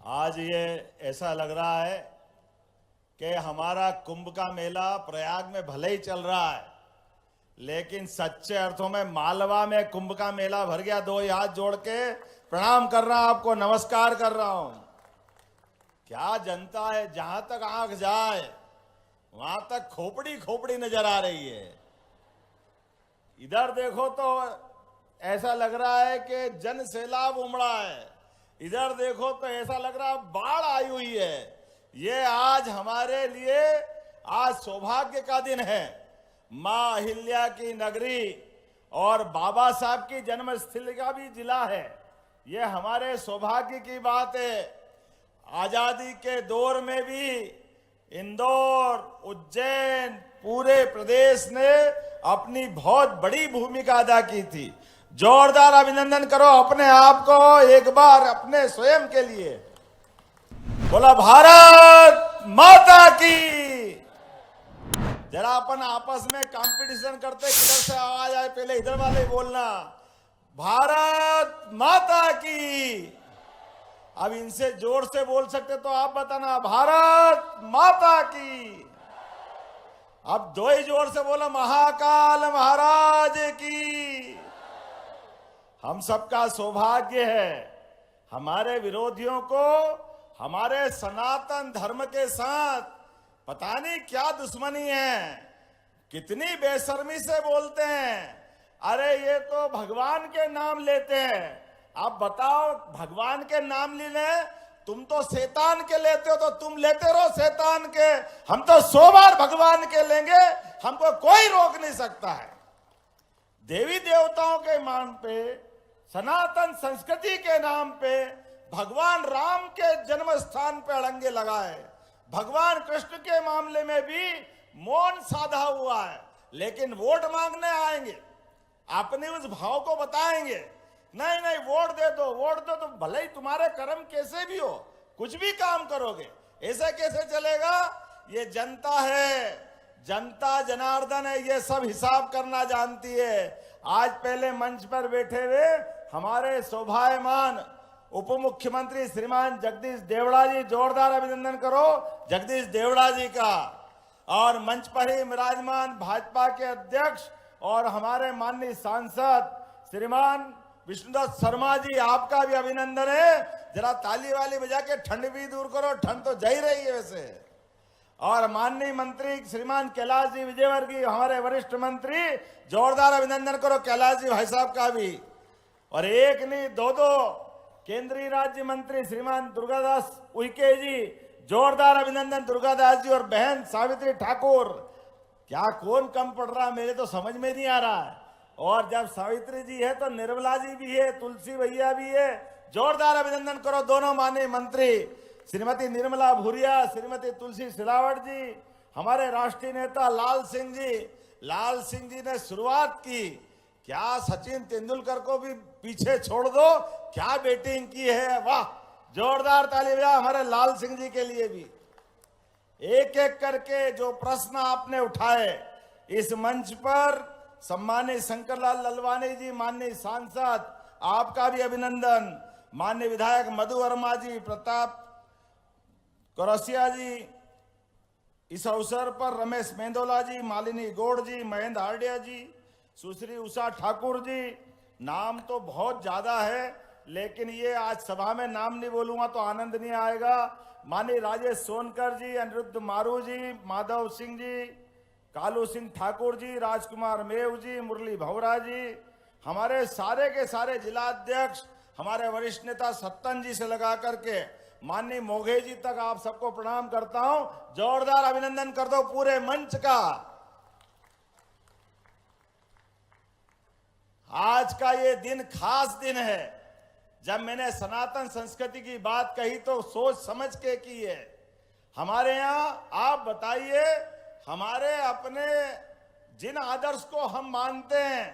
आज ये ऐसा लग रहा है कि हमारा कुंभ का मेला प्रयाग में भले ही चल रहा है, लेकिन सच्चे अर्थों में मालवा में कुंभ का मेला भर गया। दो हाथ जोड़ के प्रणाम कर रहा हूं आपको, नमस्कार कर रहा हूं। क्या जनता है, जहां तक आंख जाए वहां तक खोपड़ी खोपड़ी नजर आ रही है। इधर देखो तो ऐसा लग रहा है कि जन सैलाब उमड़ा है, इधर देखो तो ऐसा लग रहा है बाढ़ आई हुई है। ये आज हमारे लिए आज सौभाग्य का दिन है। मां अहिल्या की नगरी और बाबा साहब की जन्मस्थली का भी जिला है। ये हमारे सौभाग्य की बात है। आजादी के दौर में भी इंदौर, उज्जैन, पूरे प्रदेश ने अपनी बहुत बड़ी भूमिका अदा की थी। जोरदार अभिनंदन करो अपने आप को एक बार, अपने स्वयं के लिए। बोला भारत माता की। जरा अपन आपस में कंपटीशन करते, किधर से आवाज आए पहले इधर वाले बोलना, भारत माता की। अब इनसे जोर से बोल सकते तो आप बताना, भारत माता की। अब दो ही जोर से बोलो, महाकाल महाराज की। हम सबका सौभाग्य है, हमारे विरोधियों को हमारे सनातन धर्म के साथ पता नहीं क्या दुश्मनी है, कितनी बेशर्मी से बोलते हैं। अरे ये तो भगवान के नाम लेते हैं। आप बताओ, भगवान के नाम लेने, तुम तो शैतान के लेते हो, तो तुम लेते रहो शैतान के। हम तो 100 बार भगवान के लेंगे, हमको कोई रोक नहीं सकता है। देवी देवताओं के नाम पे, सनातन संस्कृति के नाम पे भगवान राम के जन्म स्थान पे अड़ंगे लगाए। भगवान कृष्ण के मामले में भी मौन साधा हुआ है, लेकिन वोट मांगने आएंगे, अपने उस भाव को बताएंगे। नहीं नहीं, वोट दे दो, वोट दो, तो भले ही तुम्हारे कर्म कैसे भी हो, कुछ भी काम करोगे, ऐसे कैसे चलेगा? ये जनता है, जनता जनार्दन है, ये सब हिसाब करना जानती है। आज पहले मंच पर बैठे हुए हमारे शोभायमान उप मुख्यमंत्री श्रीमान जगदीश देवड़ा जी, जोरदार अभिनंदन करो जगदीश देवड़ा जी का। और मंच पर ही विराजमान भाजपा के अध्यक्ष और हमारे माननीय सांसद श्रीमान विष्णुदत्त शर्मा जी, आपका भी अभिनंदन है। जरा ताली वाली बजा के ठंड भी दूर करो, ठंड तो जा ही रही है वैसे। और माननीय मंत्री श्रीमान कैलाश जी विजयवर्गीय, हमारे वरिष्ठ मंत्री, जोरदार अभिनंदन करो कैलाश जी भाई साहब का भी। और एक नहीं दो केंद्रीय राज्य मंत्री श्रीमान दुर्गादास उइके जी, जोरदार अभिनंदन दुर्गादास जी। और बहन सावित्री ठाकुर, क्या कौन कम पड़ रहा मेरे तो समझ में नहीं आ रहा है। और जब सावित्री जी है तो निर्मला जी भी है, तुलसी भैया भी है। जोरदार अभिनंदन करो दोनों माननीय मंत्री, श्रीमती निर्मला भूरिया, श्रीमती तुलसी सिलावट जी, हमारे राष्ट्रीय नेता लाल सिंह जी। लाल सिंह जी ने शुरुआत की, क्या सचिन तेंदुलकर को भी पीछे छोड़ दो, क्या बैटिंग की है, वाह। जोरदार ताली बजा हमारे लाल सिंह जी के लिए भी। एक एक करके जो प्रश्न आपने उठाए इस मंच पर, सम्मानित शंकरलाल ललवानी जी, माननीय सांसद, आपका भी अभिनंदन। माननीय विधायक मधु वर्मा जी, प्रताप कौरसिया जी, इस अवसर पर रमेश मेंदोला जी, मालिनी गौड़ जी, महेंद्र हार्डिया जी, सुश्री उषा ठाकुर जी। नाम तो बहुत ज्यादा है, लेकिन ये आज सभा में नाम नहीं बोलूंगा तो आनंद नहीं आएगा। माननीय राजेश सोनकर जी, अनिरुद्ध मारू जी, माधव सिंह जी, कालू सिंह ठाकुर जी, राजकुमार मेव जी, मुरली भवरा जी, हमारे सारे के सारे जिलाध्यक्ष, हमारे वरिष्ठ नेता सत्तन जी से लगा करके माननीय मोघे जी तक, आप सबको प्रणाम करता हूं। जोरदार अभिनंदन कर दो पूरे मंच का। आज का ये दिन खास दिन है। जब मैंने सनातन संस्कृति की बात कही तो सोच समझ के की है। हमारे यहाँ आप बताइए, हमारे अपने जिन आदर्श को हम मानते हैं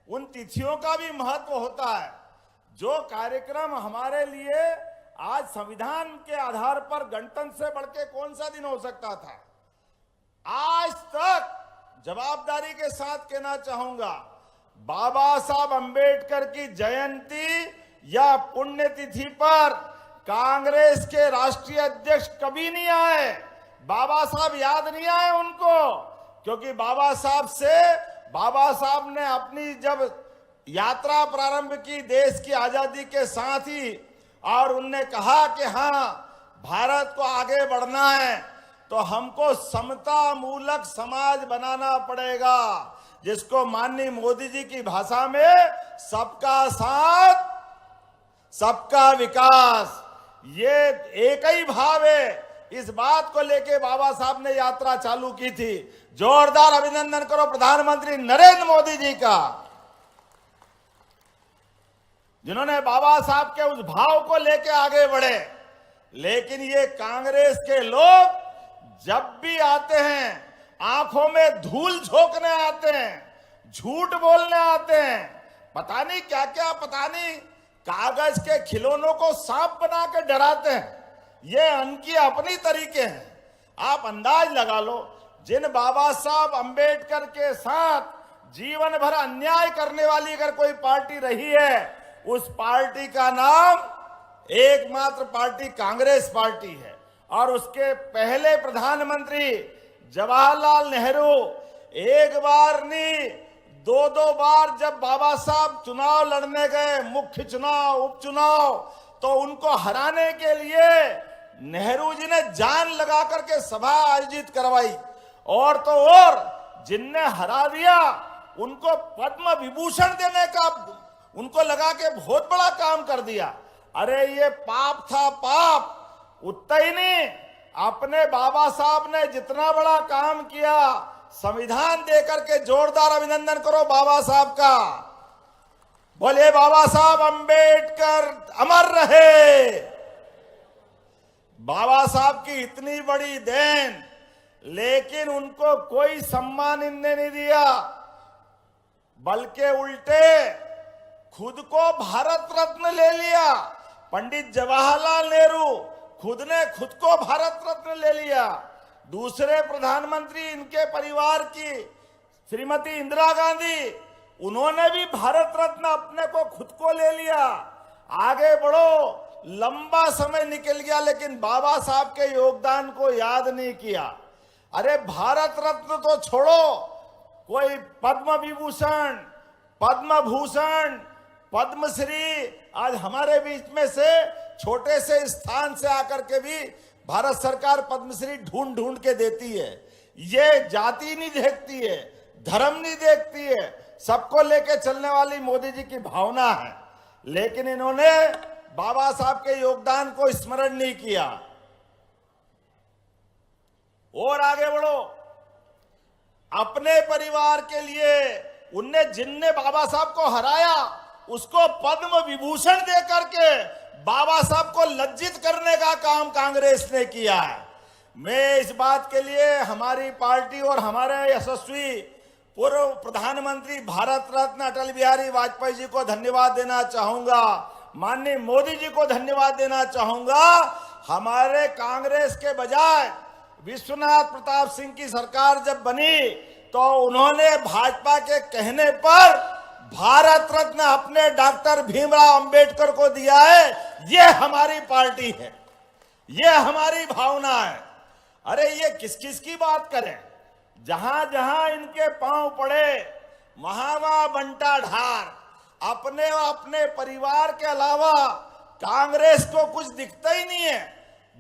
उन तिथियों का भी महत्व होता है। जो कार्यक्रम हमारे लिए आज संविधान के आधार पर गणतंत्र से बढ़ के कौन सा दिन हो सकता था, आज तक जवाबदारी के साथ कहना चाहूंगा, बाबा साहब अंबेडकर की जयंती या पुण्यतिथि पर कांग्रेस के राष्ट्रीय अध्यक्ष कभी नहीं आए, बाबा साहब याद नहीं आए उनको, क्योंकि बाबा साहब ने अपनी जब यात्रा प्रारंभ की देश की आजादी के साथ ही, और उनने कहा कि हाँ भारत को आगे बढ़ना है तो हमको समता मूलक समाज बनाना पड़ेगा, जिसको माननीय मोदी जी की भाषा में सबका साथ सबका विकास, ये एक ही भाव है। इस बात को लेके बाबा साहब ने यात्रा चालू की थी। जोरदार अभिनंदन करो प्रधानमंत्री नरेंद्र मोदी जी का, जिन्होंने बाबा साहब के उस भाव को लेके आगे बढ़े। लेकिन ये कांग्रेस के लोग जब भी आते हैं आंखों में धूल झोंकने आते हैं, झूठ बोलने आते हैं, पता नहीं क्या क्या, पता नहीं कागज के खिलौनों को सांप बना के डराते हैं। ये उनकी अपनी तरीके हैं। आप अंदाज लगा लो, जिन बाबा साहब अंबेडकर के साथ जीवन भर अन्याय करने वाली अगर कोई पार्टी रही है, उस पार्टी का नाम एकमात्र पार्टी कांग्रेस पार्टी है। और उसके पहले प्रधानमंत्री जवाहरलाल नेहरू एक बार नहीं, दो बार जब बाबा साहब चुनाव लड़ने गए, मुख्य चुनाव, उपचुनाव, तो उनको हराने के लिए नेहरू जी ने जान लगा करके सभा आयोजित करवाई। और तो और जिनने हरा दिया उनको पद्म विभूषण देने का उनको लगा के बहुत बड़ा काम कर दिया। अरे ये पाप था, पाप। उतना ही नहीं, अपने बाबा साहब ने जितना बड़ा काम किया, संविधान देकर के जोरदार अभिनंदन करो बाबा साहब का। बोले बाबा साहब अम्बेडकर अमर रहे। बाबा साहब की इतनी बड़ी देन, लेकिन उनको कोई सम्मान इनने नहीं दिया, बल्कि उल्टे खुद को भारत रत्न ले लिया। पंडित जवाहरलाल नेहरू खुद ने खुद को भारत रत्न ले लिया। दूसरे प्रधानमंत्री इनके परिवार की श्रीमती इंदिरा गांधी, उन्होंने भी भारत रत्न अपने को खुद को ले लिया। आगे बढ़ो, लंबा समय निकल गया, लेकिन बाबा साहब के योगदान को याद नहीं किया। अरे भारत रत्न तो छोड़ो, कोई पद्म विभूषण, पद्म भूषण, पद्मश्री आज हमारे बीच में से छोटे से स्थान से आकर के भी भारत सरकार पद्मश्री ढूंढ ढूंढ के देती है। ये जाति नहीं देखती है, धर्म नहीं देखती है, सबको लेके चलने वाली मोदी जी की भावना है। लेकिन इन्होंने बाबा साहब के योगदान को स्मरण नहीं किया। और आगे बढ़ो, अपने परिवार के लिए उनने जिनने बाबा साहब को हराया उसको पद्म विभूषण दे करके बाबा साहब को लज्जित करने का काम कांग्रेस ने किया है। मैं इस बात के लिए हमारी पार्टी और हमारे यशस्वी पूर्व प्रधानमंत्री भारत रत्न अटल बिहारी वाजपेयी जी को धन्यवाद देना चाहूंगा, माननीय मोदी जी को धन्यवाद देना चाहूंगा। हमारे कांग्रेस के बजाय विश्वनाथ प्रताप सिंह की सरकार जब बनी तो उन्होंने भाजपा के कहने पर भारत रत्न अपने डॉक्टर भीमराव अंबेडकर को दिया है। यह हमारी पार्टी है, यह हमारी भावना है। अरे ये किस किस की बात करें, जहां जहां इनके पांव पड़े वहां वहां बंटा ढार। अपने और अपने परिवार के अलावा कांग्रेस को कुछ दिखता ही नहीं है।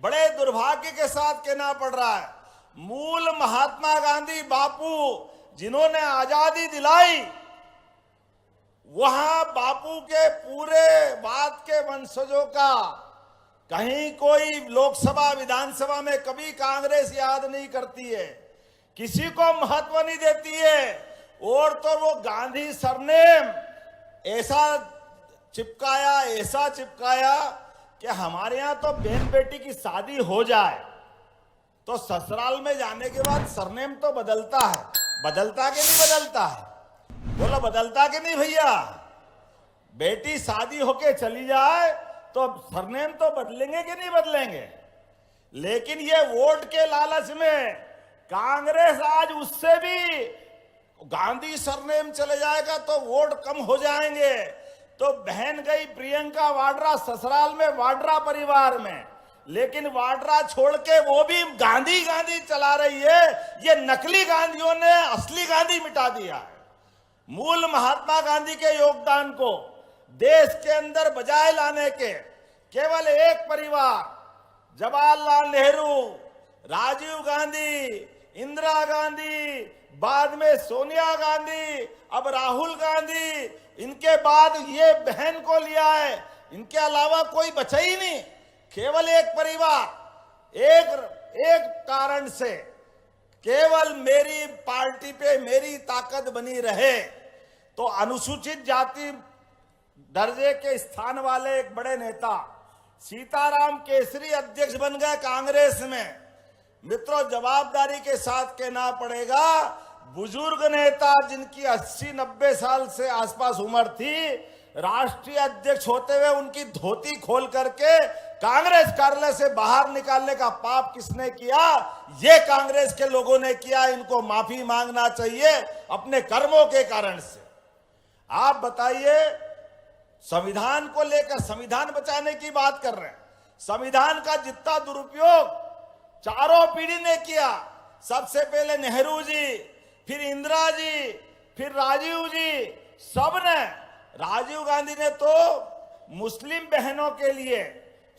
बड़े दुर्भाग्य के साथ कहना पड़ रहा है, मूल महात्मा गांधी बापू जिन्होंने आजादी दिलाई, वहां बापू के पूरे बात के वंशजों का कहीं कोई लोकसभा विधानसभा में कभी कांग्रेस याद नहीं करती है, किसी को महत्व नहीं देती है। और तो वो गांधी सरनेम ऐसा चिपकाया कि हमारे यहां तो बहन बेटी की शादी हो जाए तो ससुराल में जाने के बाद सरनेम तो बदलता है। बदलता कि नहीं बदलता है? बोलो बदलता कि नहीं भैया? बेटी शादी होके चली जाए तो सरनेम तो बदलेंगे कि नहीं बदलेंगे? लेकिन ये वोट के लालच में कांग्रेस आज उससे भी, गांधी सरनेम चले जाएगा तो वोट कम हो जाएंगे, तो बहन गई प्रियंका वाड्रा ससुराल में वाड्रा परिवार में, लेकिन वाड्रा छोड़ के वो भी गांधी गांधी चला रही है। ये नकली गांधियों ने असली गांधी मिटा दिया है। मूल महात्मा गांधी के योगदान को देश के अंदर बजाय लाने के केवल एक परिवार, जवाहरलाल नेहरू, राजीव गांधी, इंदिरा गांधी, बाद में सोनिया गांधी, अब राहुल गांधी, इनके बाद ये बहन को लिया है। इनके अलावा कोई बचा ही नहीं, केवल एक परिवार। एक कारण से केवल मेरी पार्टी पे मेरी ताकत बनी रहे तो अनुसूचित जाति दर्जे के स्थान वाले एक बड़े नेता सीताराम केसरी अध्यक्ष बन गए कांग्रेस में। मित्रों, जवाबदारी के साथ कहना पड़ेगा, बुजुर्ग नेता जिनकी 80-90 साल से आसपास उम्र थी, राष्ट्रीय अध्यक्ष होते हुए उनकी धोती खोल करके कांग्रेस कार्यालय से बाहर निकालने का पाप किसने किया? ये कांग्रेस के लोगों ने किया। इनको माफी मांगना चाहिए अपने कर्मों के कारण से। आप बताइए, संविधान को लेकर संविधान बचाने की बात कर रहे हैं। संविधान का जितना दुरुपयोग चारों पीढ़ी ने किया, सबसे पहले नेहरू जी, फिर इंदिरा जी, फिर राजीव जी, सबने। राजीव गांधी ने तो मुस्लिम बहनों के लिए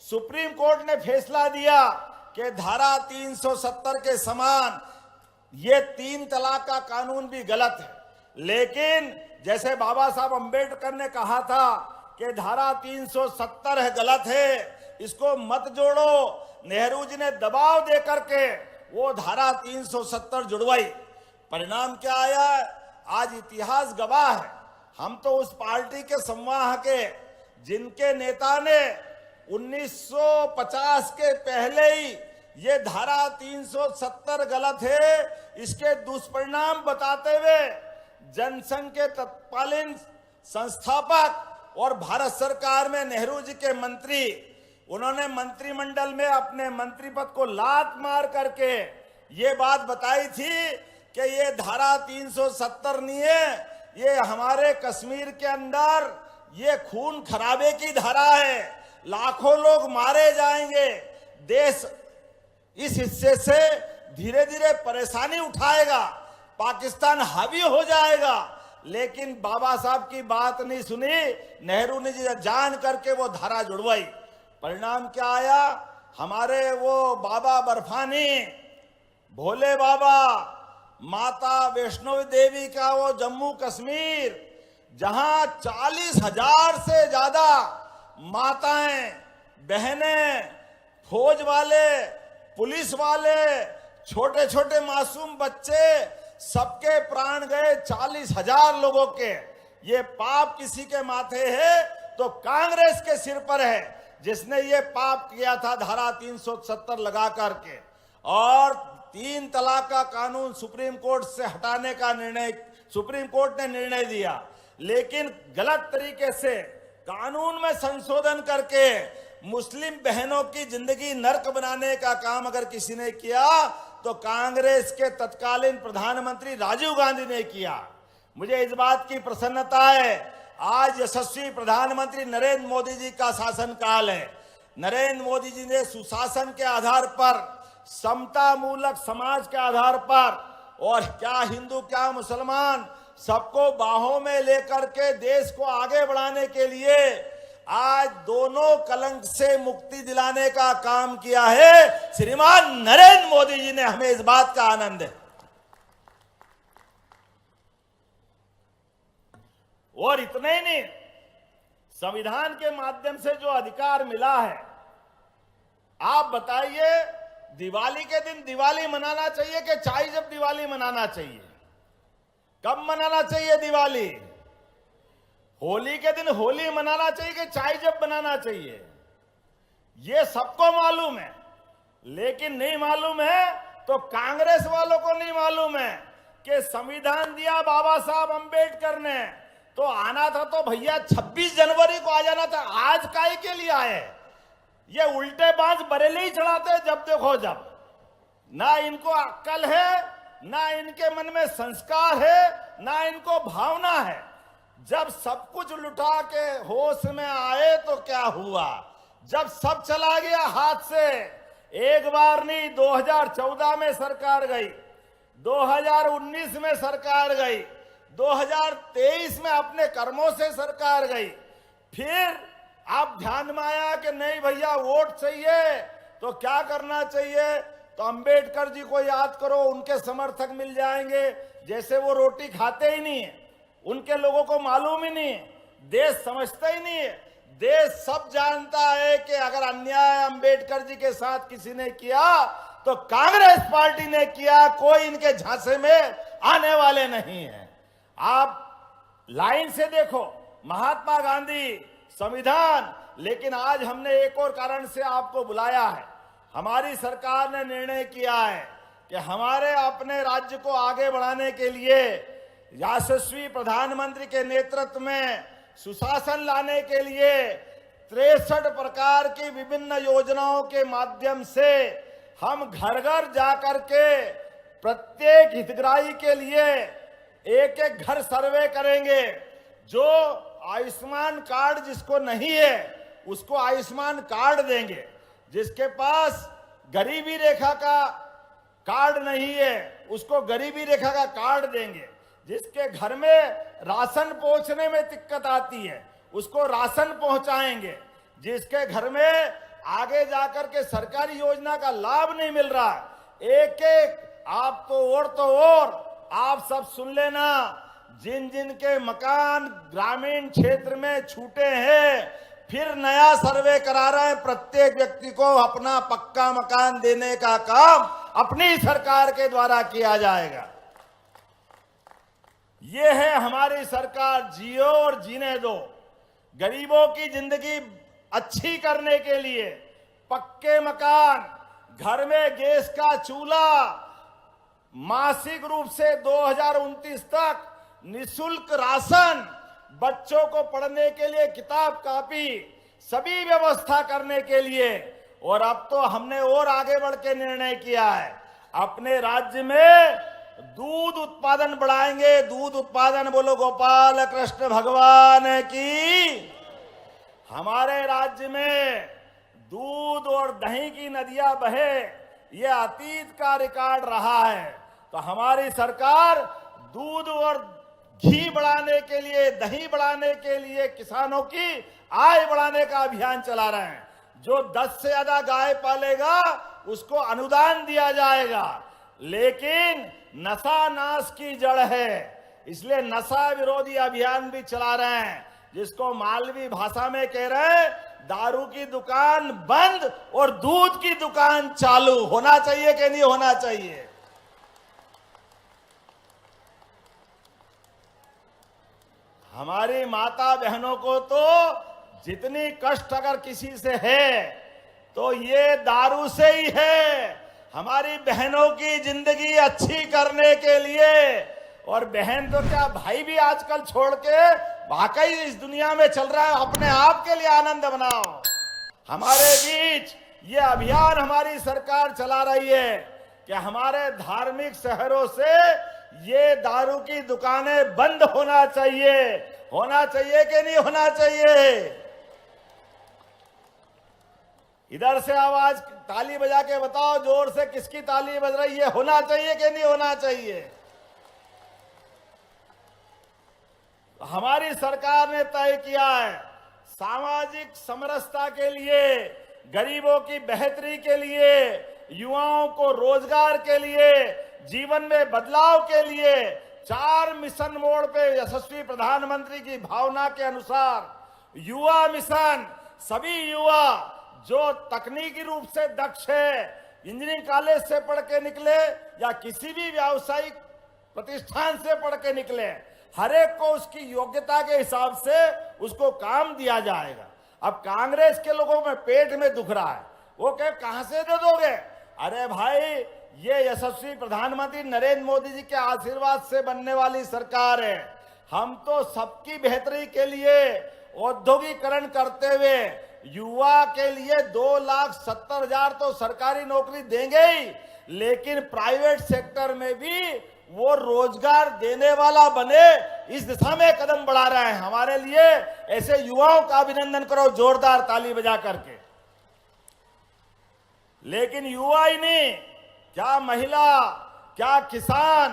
सुप्रीम कोर्ट ने फैसला दिया कि धारा 370 के समान ये 3 तलाक का कानून भी गलत है। लेकिन जैसे बाबा साहब अंबेडकर ने कहा था कि धारा 370 है, गलत है, इसको मत जोड़ो, नेहरू जी ने दबाव दे करके वो धारा 370 जुड़वाई। परिणाम क्या आया? आज इतिहास गवाह है। हम तो उस पार्टी के संवाहक के जिनके नेता ने 1950 के पहले ही ये धारा 370 गलत है, इसके दुष्परिणाम बताते हुए जनसंघ के तत्कालीन संस्थापक और भारत सरकार में नेहरू जी के मंत्री, उन्होंने मंत्रिमंडल में अपने मंत्री पद को लात मार करके ये बात बताई थी कि ये धारा 370 नहीं है, ये हमारे कश्मीर के अंदर ये खून खराबे की धारा है, लाखों लोग मारे जाएंगे, देश इस हिस्से से धीरे धीरे परेशानी उठाएगा, पाकिस्तान हावी हो जाएगा। लेकिन बाबा साहब की बात नहीं सुनी, नेहरू ने जान करके वो धारा जुड़वाई। परिणाम क्या आया? हमारे वो बाबा बर्फानी, भोले बाबा, माता वैष्णो देवी का वो जम्मू कश्मीर, जहां 40,000 से ज्यादा माताएं, बहनें, फौज वाले, पुलिस वाले, छोटे छोटे मासूम बच्चे, सबके प्राण गए, 40,000 लोगों के। ये पाप किसी के माथे है तो कांग्रेस के सिर पर है, जिसने ये पाप किया था धारा 370 लगा करके। और 3 तलाक का कानून सुप्रीम कोर्ट से हटाने का निर्णय सुप्रीम कोर्ट ने निर्णय दिया, लेकिन गलत तरीके से कानून में संशोधन करके मुस्लिम बहनों की जिंदगी नर्क बनाने का काम अगर किसी ने किया तो कांग्रेस के तत्कालीन प्रधानमंत्री राजीव गांधी ने किया। मुझे इस बात की प्रसन्नता है, आज यशस्वी प्रधानमंत्री नरेंद्र मोदी जी का शासनकाल है। नरेंद्र मोदी जी ने सुशासन के आधार पर, समता मूलक समाज के आधार पर, और क्या हिंदू क्या मुसलमान, सबको बाहों में लेकर के देश को आगे बढ़ाने के लिए आज दोनों कलंक से मुक्ति दिलाने का काम किया है। श्रीमान नरेंद्र मोदी जी ने, हमें इस बात का आनंद है। और इतने ही नहीं, संविधान के माध्यम से जो अधिकार मिला है, आप बताइए, दिवाली के दिन दिवाली मनाना चाहिए कि चाहे जब दिवाली मनाना चाहिए? कब मनाना चाहिए दिवाली? होली के दिन होली मनाना चाहिए कि चाय जब बनाना चाहिए? ये सबको मालूम है, लेकिन नहीं मालूम है तो कांग्रेस वालों को नहीं मालूम है कि संविधान दिया बाबा साहब अंबेडकर ने, तो आना था तो भैया 26 जनवरी को आ जाना था। आज काहे के लिए आए? ये उल्टे बाज बरेली ही चढ़ाते हैं जब देखो जब। ना इनको अक्ल है, ना इनके मन में संस्कार है, ना इनको भावना है। जब सब कुछ लुटा के होश में आए तो क्या हुआ, जब सब चला गया हाथ से। एक बार नहीं, 2014 में सरकार गई, 2019 में सरकार गई, 2023 में अपने कर्मों से सरकार गई। फिर आप ध्यान में आया कि नहीं भैया वोट चाहिए तो क्या करना चाहिए, तो अंबेडकर जी को याद करो, उनके समर्थक मिल जाएंगे। जैसे वो रोटी खाते ही नहीं है, उनके लोगों को मालूम ही नहीं है, देश समझता ही नहीं है। देश सब जानता है कि अगर अन्याय अंबेडकर जी के साथ किसी ने किया तो कांग्रेस पार्टी ने किया, कोई इनके झांसे में आने वाले नहीं है। आप लाइन से देखो, महात्मा गांधी, संविधान। लेकिन आज हमने एक और कारण से आपको बुलाया है। हमारी सरकार ने निर्णय किया है कि हमारे अपने राज्य को आगे बढ़ाने के लिए यशस्वी प्रधानमंत्री के नेतृत्व में सुशासन लाने के लिए 63 प्रकार की विभिन्न योजनाओं के माध्यम से हम घर घर जाकर के प्रत्येक हितग्राही के लिए एक एक घर सर्वे करेंगे। जो आयुष्मान कार्ड जिसको नहीं है उसको आयुष्मान कार्ड देंगे, जिसके पास गरीबी रेखा का कार्ड नहीं है उसको गरीबी रेखा का कार्ड देंगे, जिसके घर में राशन पहुंचने में दिक्कत आती है उसको राशन पहुंचाएंगे, जिसके घर में आगे जाकर के सरकारी योजना का लाभ नहीं मिल रहा, एक एक आप तो और आप सब सुन लेना। जिन जिन के मकान ग्रामीण क्षेत्र में छूटे हैं, फिर नया सर्वे करा रहे हैं। प्रत्येक व्यक्ति को अपना पक्का मकान देने का काम अपनी सरकार के द्वारा किया जाएगा। ये है हमारी सरकार, जियो और जीने दो। गरीबों की जिंदगी अच्छी करने के लिए पक्के मकान, घर में गैस का चूल्हा, मासिक रूप से 2029 तक निःशुल्क राशन, बच्चों को पढ़ने के लिए किताब कापी, सभी व्यवस्था करने के लिए। और अब तो हमने और आगे बढ़ के निर्णय किया है, अपने राज्य में दूध उत्पादन बढ़ाएंगे। दूध उत्पादन बोलो गोपाल कृष्ण भगवान की। हमारे राज्य में दूध और दही की नदियां बहे, ये अतीत का रिकॉर्ड रहा है। तो हमारी सरकार दूध और घी बढ़ाने के लिए, दही बढ़ाने के लिए, किसानों की आय बढ़ाने का अभियान चला रहे हैं। जो 10 से ज्यादा गाय पालेगा उसको अनुदान दिया जाएगा। लेकिन नशा नाश की जड़ है, इसलिए नशा विरोधी अभियान भी चला रहे हैं, जिसको मालवी भाषा में कह रहे हैं दारू की दुकान बंद और दूध की दुकान चालू। होना चाहिए कि नहीं होना चाहिए? हमारी माता बहनों को तो जितनी कष्ट अगर किसी से है तो ये दारू से ही है। हमारी बहनों की जिंदगी अच्छी करने के लिए, और बहन तो क्या भाई भी आजकल छोड़ के वाकई इस दुनिया में चल रहा है, अपने आप के लिए आनंद बनाओ। हमारे बीच ये अभियान हमारी सरकार चला रही है कि हमारे धार्मिक शहरों से ये दारू की दुकानें बंद होना चाहिए। होना चाहिए कि नहीं होना चाहिए? इधर से आवाज ताली बजा के बताओ जोर से, किसकी ताली बज रही है? होना चाहिए कि नहीं होना चाहिए? हमारी सरकार ने तय किया है सामाजिक समरसता के लिए, गरीबों की बेहतरी के लिए, युवाओं को रोजगार के लिए, जीवन में बदलाव के लिए 4 मिशन मोड पे यशस्वी प्रधानमंत्री की भावना के अनुसार युवा मिशन। सभी युवा जो तकनीकी रूप से दक्ष है, इंजीनियरिंग कॉलेज से पढ़ के निकले या किसी भी व्यावसायिक प्रतिष्ठान से पढ़ के निकले, हर एक को उसकी योग्यता के हिसाब से उसको काम दिया जाएगा। अब कांग्रेस के लोगों में पेट में दुख रहा है, वो कहां से दे दोगे? अरे भाई, ये यशस्वी प्रधानमंत्री नरेंद्र मोदी जी के आशीर्वाद से बनने वाली सरकार है। हम तो सबकी बेहतरी के लिए औद्योगिकरण करते हुए युवा के लिए 2,70,000 तो सरकारी नौकरी देंगे ही, लेकिन प्राइवेट सेक्टर में भी वो रोजगार देने वाला बने, इस दिशा में कदम बढ़ा रहे हैं। हमारे लिए ऐसे युवाओं का अभिनंदन करो जोरदार ताली बजा करके। लेकिन युवा ही नहीं, क्या महिला, क्या किसान,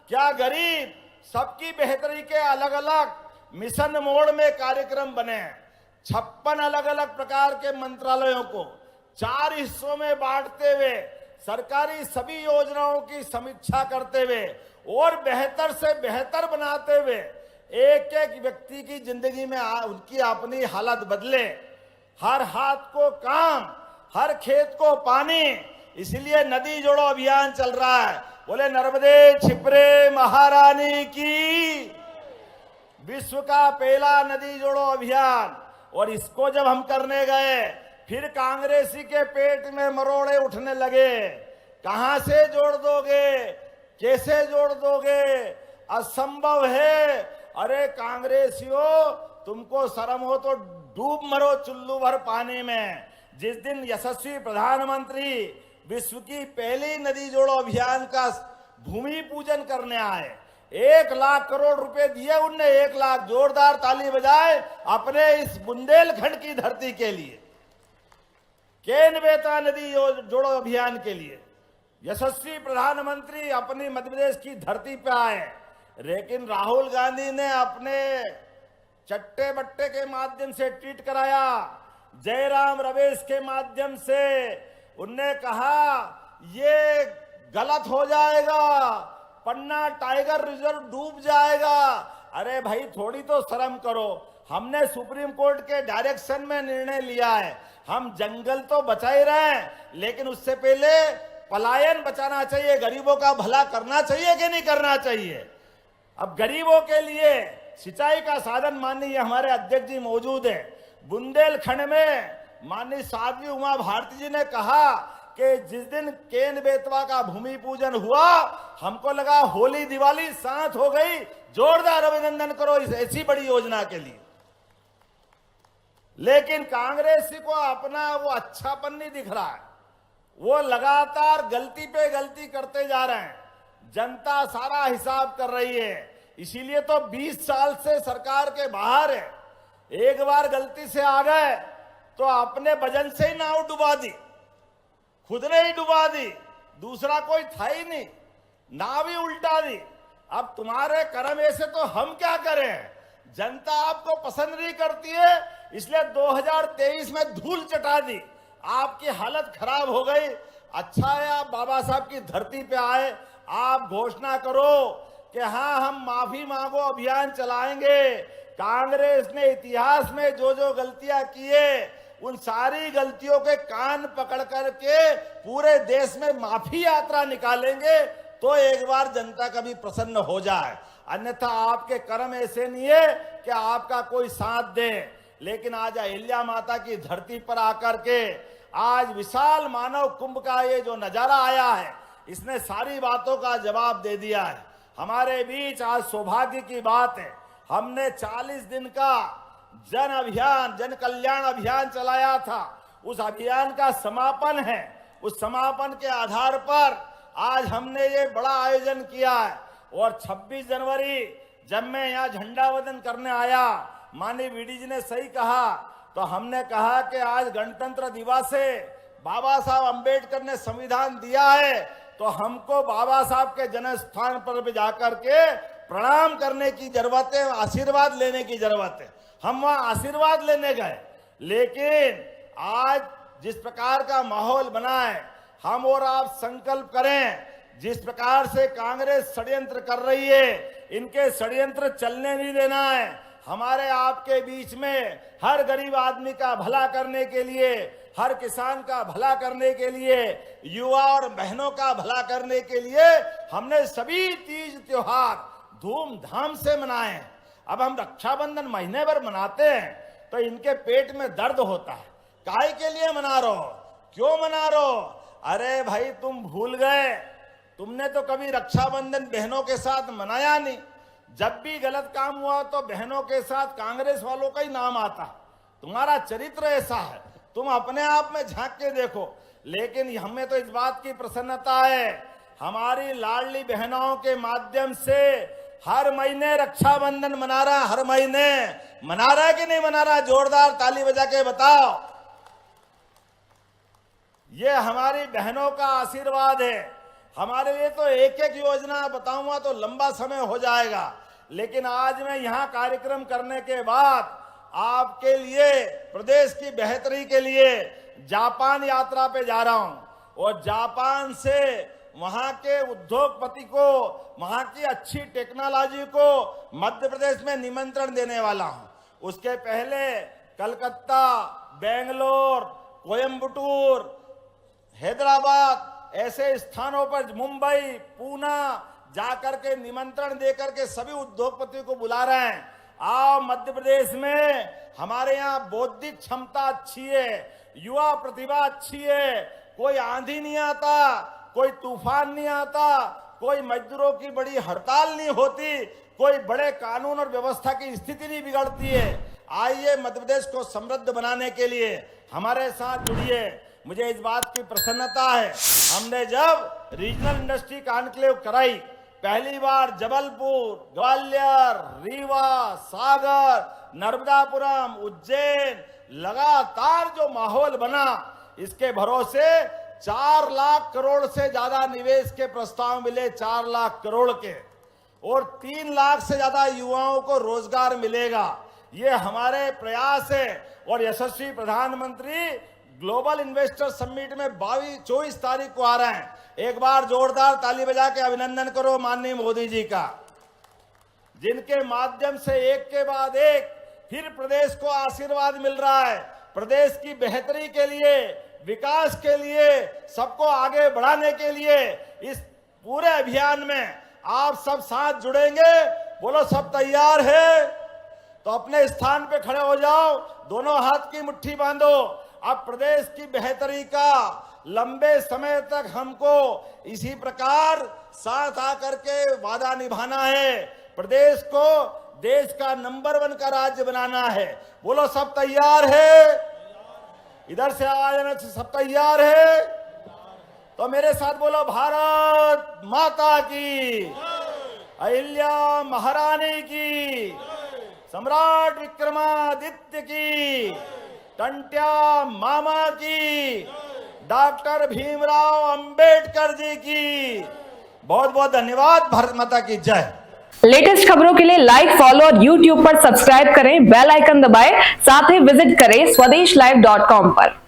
क्या गरीब, सबकी बेहतरी के अलग अलग मिशन मोड में कार्यक्रम बने हैं। 56 अलग अलग प्रकार के मंत्रालयों को 4 हिस्सों में बांटते हुए सरकारी सभी योजनाओं की समीक्षा करते हुए और बेहतर से बेहतर बनाते हुए एक एक व्यक्ति की जिंदगी में उनकी अपनी हालत बदले। हर हाथ को काम, हर खेत को पानी, इसलिए नदी जोड़ो अभियान चल रहा है। बोले नर्मदे छिपरे महारानी की। विश्व का पहला नदी जोड़ो अभियान। और इसको जब हम करने गए, फिर कांग्रेसी के पेट में मरोड़े उठने लगे। कहां से जोड़ दोगे, कैसे जोड़ दोगे, असंभव है। अरे कांग्रेसियों, तुमको शर्म हो तो डूब मरो चुल्लू भर पानी में। जिस दिन यशस्वी प्रधानमंत्री विश्व की पहली नदी जोड़ो अभियान का भूमि पूजन करने आए, 1 लाख करोड़ रुपए दिए उनने। 1 लाख, जोरदार ताली बजाए अपने इस बुंदेलखंड की धरती के लिए, केन बेतवा नदी जोड़ो अभियान के लिए। यशस्वी प्रधानमंत्री अपनी मध्य प्रदेश की धरती पे आए, लेकिन राहुल गांधी ने अपने चट्टे बट्टे के माध्यम से ट्वीट कराया, जयराम रमेश के माध्यम से उनने कहा ये गलत हो जाएगा, पन्ना टाइगर रिजर्व डूब जाएगा। अरे भाई थोड़ी तो शर्म करो। हमने सुप्रीम कोर्ट के डायरेक्शन में निर्णय लिया है, हम जंगल तो बचा ही रहे हैं, लेकिन उससे पहले पलायन बचाना चाहिए, गरीबों का भला करना चाहिए कि नहीं करना चाहिए। अब गरीबों के लिए सिंचाई का साधन माननीय हमारे अध्यक्ष जी मौजूद है। बुंदेलखंड में माननीय साध्वी उमा भारती जी ने कहा कि जिस दिन केन बेतवा का भूमि पूजन हुआ, हमको लगा होली दिवाली साथ हो गई। जोरदार अभिनंदन करो इस ऐसी बड़ी योजना के लिए। लेकिन कांग्रेसी को अपना वो अच्छापन नहीं दिख रहा है, वो लगातार गलती पे गलती करते जा रहे हैं। जनता सारा हिसाब कर रही है, इसीलिए तो 20 साल से सरकार के बाहर है। एक बार गलती से आ गए तो अपने वजन से ही नाव डुबा दी, खुद ने ही डुबा दी, दूसरा कोई था ही नहीं, नाव ही उल्टा दी। अब तुम्हारे कर्म ऐसे तो हम क्या करें। जनता आपको पसंद नहीं करती है, इसलिए 2023 में धूल चटा दी, आपकी हालत खराब हो गई। अच्छा है आप बाबा साहब की धरती पे आए, आप घोषणा करो कि हाँ हम माफी मांगो अभियान चलाएंगे। कांग्रेस ने इतिहास में जो जो गलतियां की है, उन सारी गलतियों के कान पकड़ करके पूरे देश में माफी यात्रा निकालेंगे, तो एक बार जनता कभी प्रसन्न हो जाए। अन्यथा आपके कर्म ऐसे नहीं है कि आपका कोई साथ दे। लेकिन आज अहिल्या माता की धरती पर आकर के आज विशाल मानव कुंभ का ये जो नजारा आया है, इसने सारी बातों का जवाब दे दिया है। हमारे बीच आज सौभाग्य की बात है, हमने 40 दिन का जन अभियान, जन कल्याण अभियान चलाया था। उस अभियान का समापन है। उस समापन के आधार पर आज हमने ये बड़ा आयोजन किया है। और 26 जनवरी जब मैं यहाँ झंडा वंदन करने आया, माननीय वीडी जी ने सही कहा, तो हमने कहा कि आज गणतंत्र दिवस है, बाबा साहब अंबेडकर ने संविधान दिया है, तो हमको बाबा साहब के जन्म स्थान पर जाकर के प्रणाम करने की जरूरत है, आशीर्वाद लेने की जरूरत है। हम वहां आशीर्वाद लेने गए, लेकिन आज जिस प्रकार का माहौल बना है, हम और आप संकल्प करें, जिस प्रकार से कांग्रेस षड्यंत्र कर रही है, इनके षड्यंत्र चलने नहीं देना है। हमारे आपके बीच में हर गरीब आदमी का भला करने के लिए, हर किसान का भला करने के लिए, युवा और बहनों का भला करने के लिए हमने सभी तीज त्योहार धूमधाम से मनाए। अब हम रक्षाबंधन महीने भर मनाते हैं तो इनके पेट में दर्द होता है, काहे के लिए मना रहे हो, क्यों मना रहे हो। अरे भाई तुम भूल गए, तुमने तो कभी रक्षाबंधन बहनों के साथ मनाया नहीं। जब भी गलत काम हुआ तो बहनों के साथ कांग्रेस वालों का ही नाम आता। तुम्हारा चरित्र ऐसा है, तुम अपने आप में झांक के देखो। लेकिन हमें तो इस बात की प्रसन्नता है, हमारी लाडली बहनों के माध्यम से हर महीने रक्षाबंधन मना रहा, हर महीने मना रहा है कि नहीं मना रहा? जोरदार ताली बजा के बताओ। ये हमारी बहनों का आशीर्वाद है। हमारे लिए तो एक एक योजना बताऊंगा तो लंबा समय हो जाएगा, लेकिन आज मैं यहां कार्यक्रम करने के बाद आपके लिए, प्रदेश की बेहतरी के लिए जापान यात्रा पे जा रहा हूं और जापान से वहां के उद्योगपति को, वहां की अच्छी टेक्नोलॉजी को मध्य प्रदेश में निमंत्रण देने वाला हूं। उसके पहले कलकत्ता, बेंगलोर, कोयम्बटूर, हैदराबाद ऐसे स्थानों पर, मुंबई, पूना जाकर के निमंत्रण देकर के सभी उद्योगपतियों को बुला रहे हैं। आओ, मध्य प्रदेश में हमारे यहाँ बौद्धिक क्षमता अच्छी है, युवा प्रतिभा अच्छी है, कोई आंधी नहीं आता, कोई तूफान नहीं आता, कोई मजदूरों की बड़ी हड़ताल नहीं होती, कोई बड़े कानून और व्यवस्था की स्थिति नहीं बिगड़ती है। आइए, मध्य प्रदेश को समृद्ध बनाने के लिए हमारे साथ जुड़िए। मुझे इस बात की प्रसन्नता है, हमने जब रीजनल इंडस्ट्री कॉन्क्लेव कराई, पहली बार जबलपुर, ग्वालियर, रीवा, सागर, नर्मदापुरम, उज्जैन, लगातार जो माहौल बना, इसके भरोसे 4 लाख करोड़ से ज्यादा निवेश के प्रस्ताव मिले, 4 लाख करोड़ के, और 3 लाख से ज्यादा युवाओं को रोजगार मिलेगा। ये हमारे प्रयास है। और यशस्वी प्रधानमंत्री ग्लोबल इन्वेस्टर समिट में 24 तारीख को आ रहे हैं। एक बार जोरदार ताली बजा के अभिनंदन करो माननीय मोदी जी का, जिनके माध्यम से एक के बाद एक फिर प्रदेश को आशीर्वाद मिल रहा है। प्रदेश की बेहतरी के लिए, विकास के लिए, सबको आगे बढ़ाने के लिए इस पूरे अभियान में आप सब साथ जुड़ेंगे। बोलो, सब तैयार है? तो अपने स्थान पे खड़े हो जाओ, दोनों हाथ की मुट्ठी बांधो। अब प्रदेश की बेहतरी का लंबे समय तक हमको इसी प्रकार साथ आकर के वादा निभाना है। प्रदेश को देश का नंबर 1 का राज्य बनाना है। बोलो, सब तैयार है? इधर से आवाज आना, सब तैयार है? तो मेरे साथ बोलो, भारत माता की, अहिल्या महारानी की, सम्राट विक्रमादित्य की, टंट्या मामा की, डॉक्टर भीमराव अंबेडकर जी की। बहुत बहुत धन्यवाद। भारत माता की जय। लेटेस्ट खबरों के लिए लाइक, फॉलो और यूट्यूब पर सब्सक्राइब करें, बेल आइकन दबाएं, साथ ही विजिट करें swedishlive.com पर।